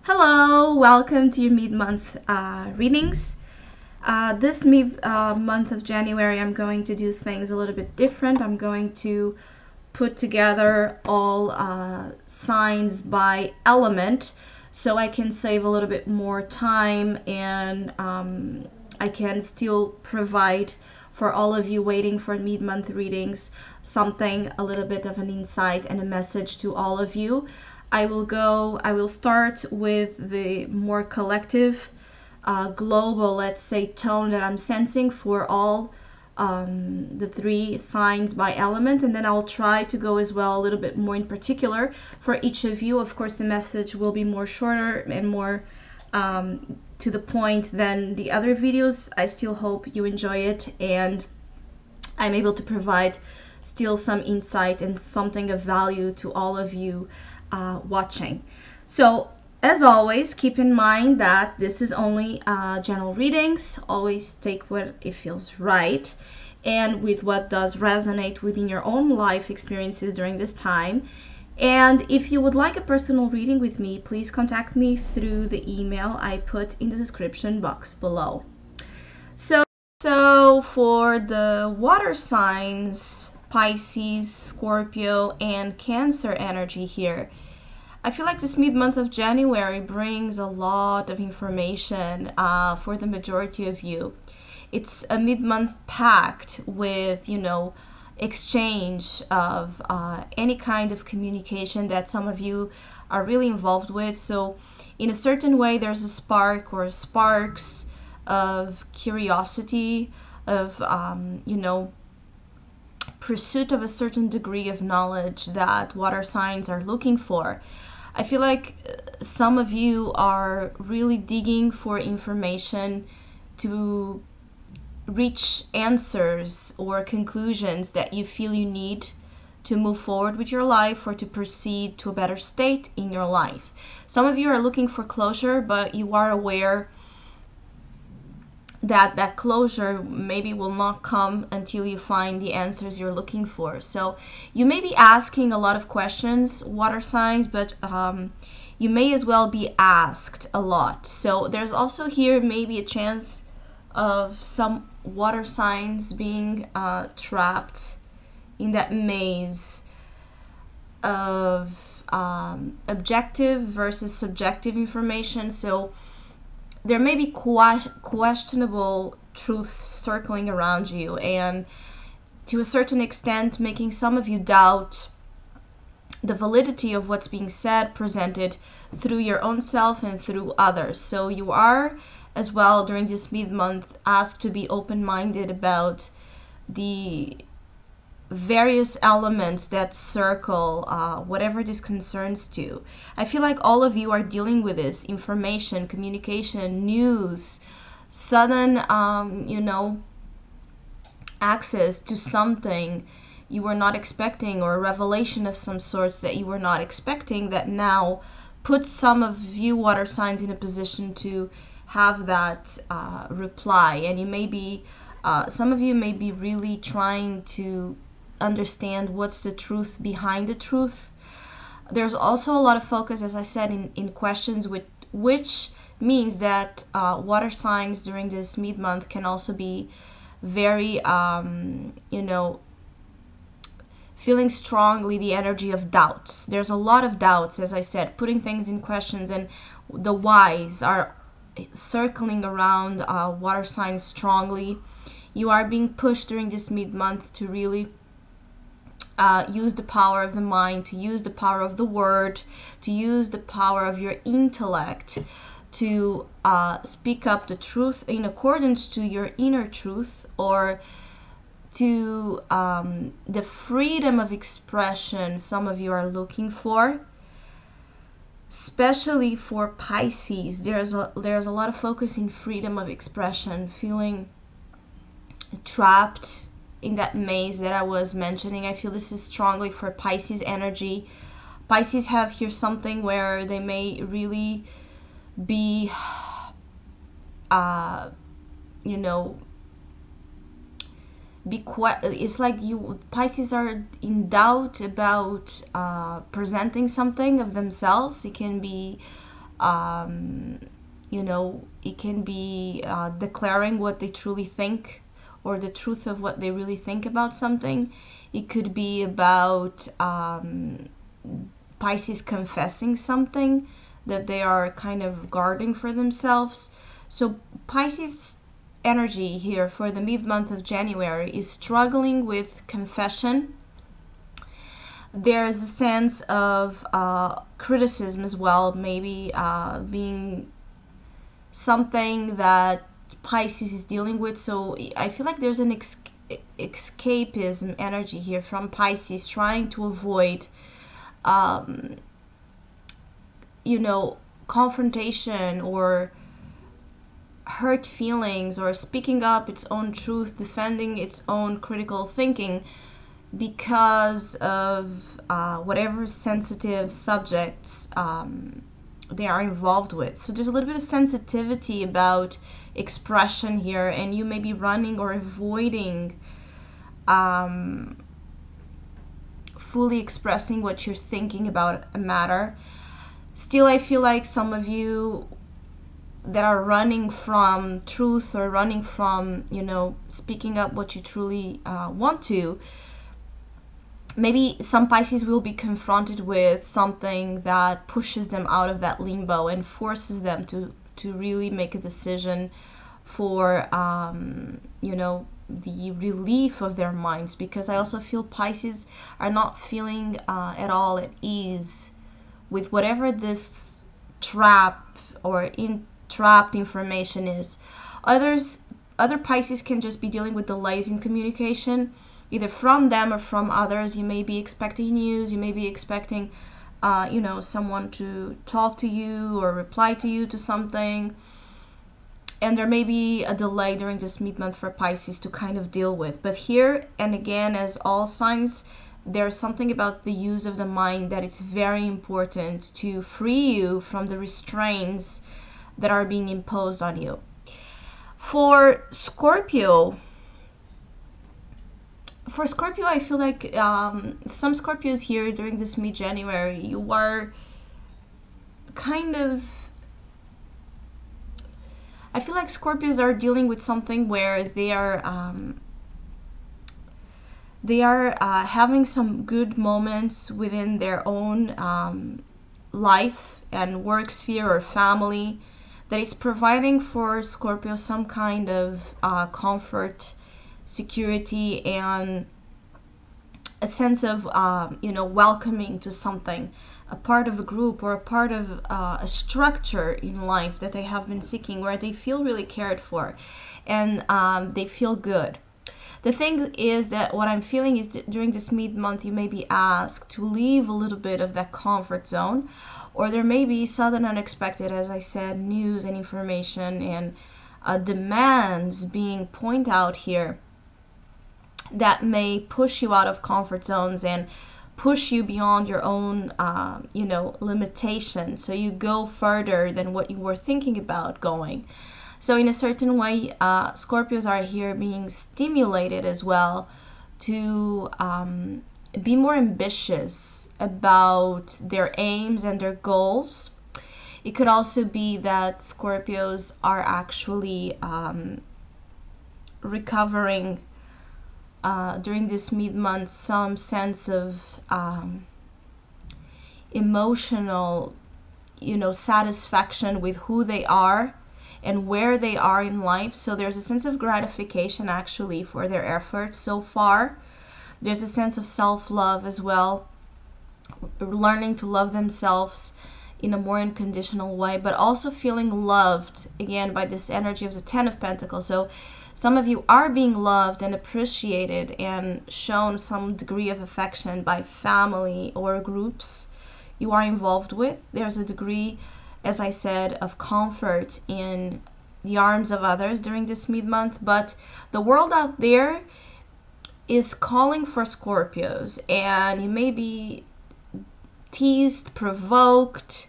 Hello, welcome to your mid-month readings. This month of January, I'm going to do things a little bit different. I'm going to put together all signs by element so I can save a little bit more time and I can still provide for all of you waiting for mid-month readings something, a little bit of an insight and a message to all of you. I will start with the more collective, global, let's say, tone that I'm sensing for all the three signs by element, and then I'll try to go as well a little bit more in particular for each of you. Of course, the message will be more shorter and more to the point than the other videos. I still hope you enjoy it and I'm able to provide still some insight and something of value to all of you watching. So as always, keep in mind that this is only general readings. Always take what it feels right and with what does resonate within your own life experiences during this time. And if you would like a personal reading with me, please contact me through the email I put in the description box below. So for the water signs, Pisces, Scorpio, and Cancer energy here, I feel like this mid-month of January brings a lot of information for the majority of you. It's a mid-month packed with, exchange of any kind of communication that some of you are really involved with. So in a certain way, there's a spark or sparks of curiosity, of, pursuit of a certain degree of knowledge that water signs are looking for. I feel like some of you are really digging for information to reach answers or conclusions that you feel you need to move forward with your life or to proceed to a better state in your life. Some of you are looking for closure, but you are aware that closure maybe will not come until you find the answers you're looking for. So you may be asking a lot of questions, water signs, but you may as well be asked a lot. So there's also here maybe a chance of some water signs being trapped in that maze of objective versus subjective information. So there may be questionable truths circling around you, and to a certain extent making some of you doubt the validity of what's being said, presented through your own self and through others. So you are as well during this mid-month asked to be open-minded about the various elements that circle whatever this concerns to. I feel like all of you are dealing with this information, communication, news, sudden access to something you were not expecting, or a revelation of some sorts that you were not expecting, that now puts some of you water signs in a position to have that reply. And you may be some of you may be really trying to understand what's the truth behind the truth. There's also a lot of focus, as I said, in questions, which means that water signs during this mid-month can also be very, feeling strongly the energy of doubts. There's a lot of doubts, as I said, putting things in questions, and the whys are circling around water signs strongly. You are being pushed during this mid-month to really use the power of the mind, to use the power of the word, to use the power of your intellect to speak up the truth in accordance to your inner truth, or to the freedom of expression some of you are looking for. Especially for Pisces, there's a lot of focus in freedom of expression, feeling trapped in that maze that I was mentioning. I feel this is strongly for Pisces energy. Pisces have here something where they may really be, it's like Pisces are in doubt about presenting something of themselves. It can be You know, it can be declaring what they truly think, or the truth of what they really think about something. It could be about Pisces confessing something that they are kind of guarding for themselves. So Pisces energy here for the mid-month of January is struggling with confession. There's a sense of criticism as well, maybe being something that Pisces is dealing with. So I feel like there's an escapism energy here from Pisces, trying to avoid you know, confrontation or hurt feelings, or speaking up its own truth, defending its own critical thinking, because of whatever sensitive subjects they are involved with. So there's a little bit of sensitivity about expression here, and you may be running or avoiding fully expressing what you're thinking about a matter. Still, I feel like some of you that are running from truth, or running from, you know, speaking up what you truly want to, maybe some Pisces will be confronted with something that pushes them out of that limbo and forces them to really make a decision for, you know, the relief of their minds. Because I also feel Pisces are not feeling at all at ease with whatever this trap or trapped information is. Other Pisces can just be dealing with delays in communication, either from them or from others. You may be expecting news, you may be expecting you know, someone to talk to you or reply to you to something, and there may be a delay during this mid-month for Pisces to kind of deal with. But here, and again, as all signs, there's something about the use of the mind that it's very important to free you from the restraints that are being imposed on you. For Scorpio, I feel like some Scorpios here during this mid-January, you are kind of, I feel like Scorpios are dealing with something where they are having some good moments within their own life and work sphere or family, that is providing for Scorpio some kind of comfort, security, and a sense of you know, welcoming to something, a part of a group or a part of a structure in life that they have been seeking, where they feel really cared for and they feel good. The thing is that what I'm feeling is that during this mid-month, you may be asked to leave a little bit of that comfort zone, or there may be sudden, unexpected, as I said, news and information and demands being pointed out here that may push you out of comfort zones and push you beyond your own, you know, limitations. So you go further than what you were thinking about going. So in a certain way, Scorpios are here being stimulated as well to be more ambitious about their aims and their goals. It could also be that Scorpios are actually recovering during this mid-month some sense of emotional, you know, satisfaction with who they are and where they are in life. So there's a sense of gratification actually for their efforts so far. There's a sense of self-love as well, learning to love themselves in a more unconditional way, but also feeling loved again by this energy of the Ten of Pentacles. So some of you are being loved and appreciated and shown some degree of affection by family or groups you are involved with. There's a degree, as I said, of comfort in the arms of others during this mid-month. But the world out there is calling for Scorpios, and you may be teased, provoked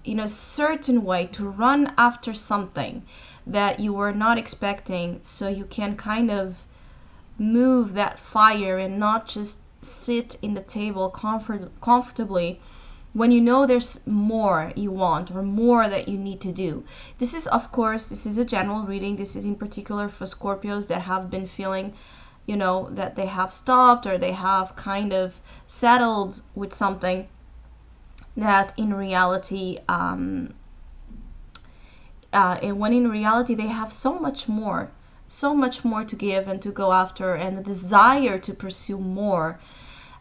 in a certain way to run after something that you were not expecting, so you can kind of move that fire and not just sit in the table comfortably when you know there's more you want or more that you need to do. This is, of course, this is a general reading. This is in particular for Scorpios that have been feeling, you know, that they have stopped or they have kind of settled with something that in reality, and when in reality they have so much more to give and to go after, and the desire to pursue more.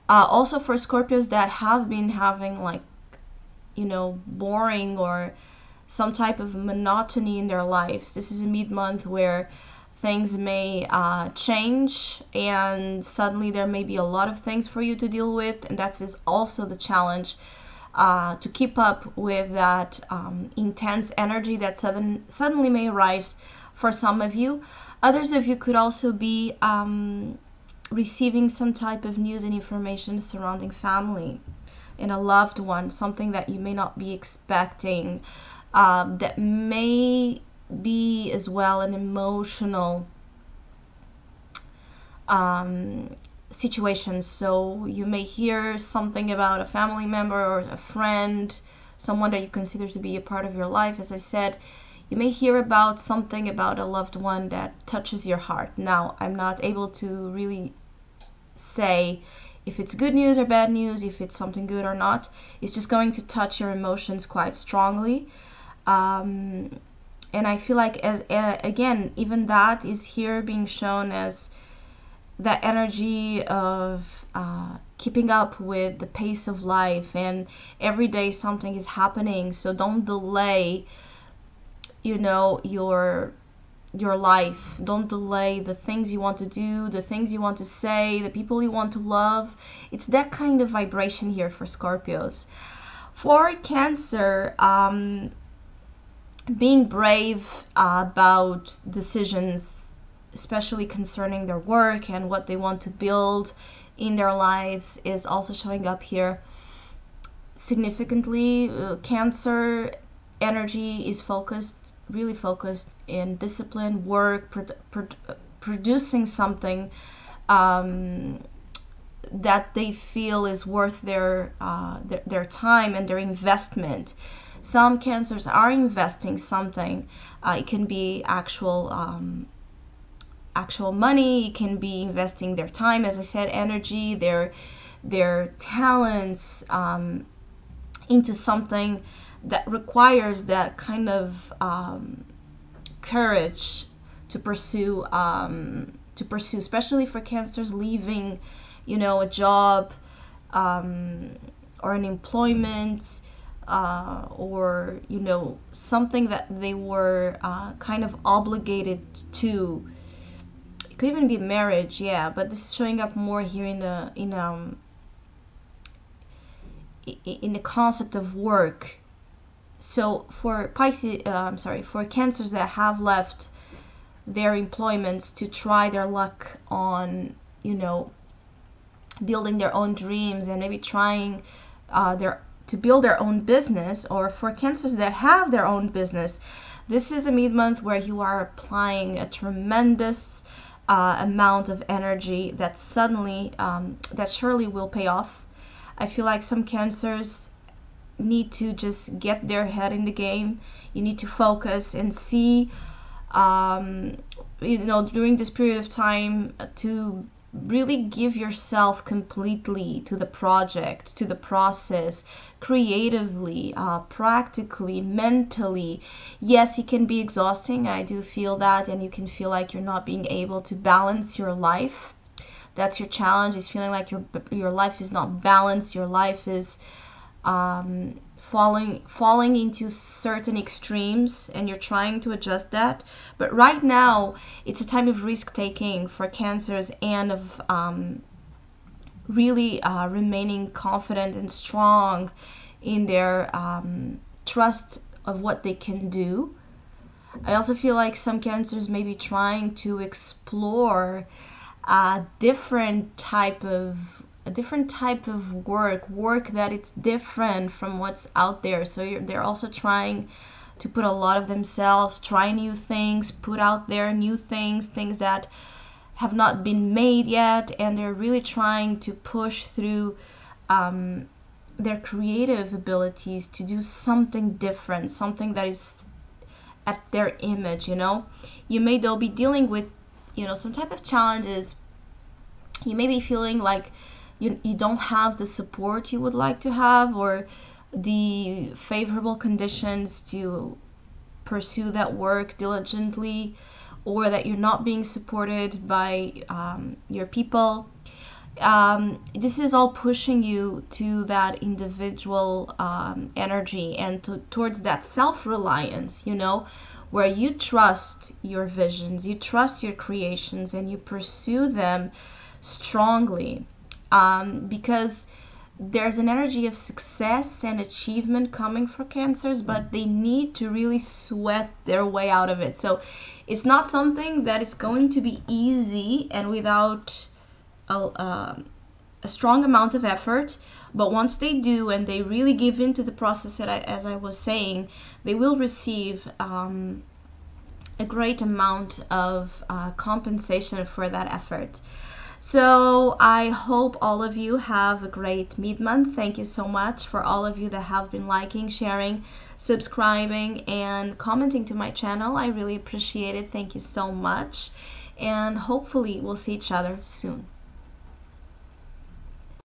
Also for Scorpios that have been having, like, you know, boring or some type of monotony in their lives. This is a mid-month where things may change, and suddenly there may be a lot of things for you to deal with, and that is also the challenge, to keep up with that intense energy that suddenly may arise for some of you. Others of you could also be receiving some type of news and information surrounding family and a loved one, something that you may not be expecting, that may be as well an emotional situation. So you may hear something about a family member or a friend, someone that you consider to be a part of your life. As I said, you may hear about something about a loved one that touches your heart. Now, I'm not able to really say if it's good news or bad news, if it's something good or not. It's just going to touch your emotions quite strongly. And I feel like, as again, even that is here being shown as that energy of keeping up with the pace of life, and every day something is happening. So don't delay, you know, your life. Don't delay the things you want to do, the things you want to say, the people you want to love. It's that kind of vibration here for Scorpios. For Cancer, being brave about decisions, especially concerning their work and what they want to build in their lives, is also showing up here significantly. Cancer energy is focused, really focused in discipline, work, producing something that they feel is worth their time and their investment. Some Cancers are investing something. It can be actual money. It can be investing their time, as I said, energy, their talents into something that requires that kind of courage to pursue, especially for Cancers leaving, you know, a job or an employment, or, you know, something that they were kind of obligated to. It could even be marriage, yeah, but this is showing up more here in the concept of work. So for Pisces, for Cancers that have left their employments to try their luck on, you know, building their own dreams and maybe trying to build their own business, or for Cancers that have their own business, this is a mid-month where you are applying a tremendous amount of energy that suddenly, that surely will pay off. I feel like some Cancers need to just get their head in the game. You need to focus and see, you know, during this period of time, to really give yourself completely to the project, to the process, creatively, practically, mentally. Yes, it can be exhausting. I do feel that, and you can feel like you're not being able to balance your life. That's your challenge, is feeling like your life is not balanced. Your life is falling into certain extremes, and you're trying to adjust that. But right now, it's a time of risk-taking for Cancers, and of really remaining confident and strong in their trust of what they can do. I also feel like some Cancers may be trying to explore a different type of work that it's different from what's out there. So they're also trying to put a lot of themselves, try new things, put out there new things that have not been made yet, and they're really trying to push through their creative abilities to do something different, something that is at their image, you know. They'll be dealing with, you know, some type of challenges. You may be feeling like you don't have the support you would like to have, or the favorable conditions to pursue that work diligently, or that you're not being supported by your people. This is all pushing you to that individual energy and towards that self-reliance, you know, where you trust your visions, you trust your creations, and you pursue them strongly, because there's an energy of success and achievement coming for Cancers, but they need to really sweat their way out of it. So it's not something that is going to be easy and without a strong amount of effort. But once they do, and they really give into the process, as I was saying, they will receive a great amount of compensation for that effort. So I hope all of you have a great mid-month. Thank you so much for all of you that have been liking, sharing, subscribing, and commenting to my channel. I really appreciate it. Thank you so much. And hopefully we'll see each other soon.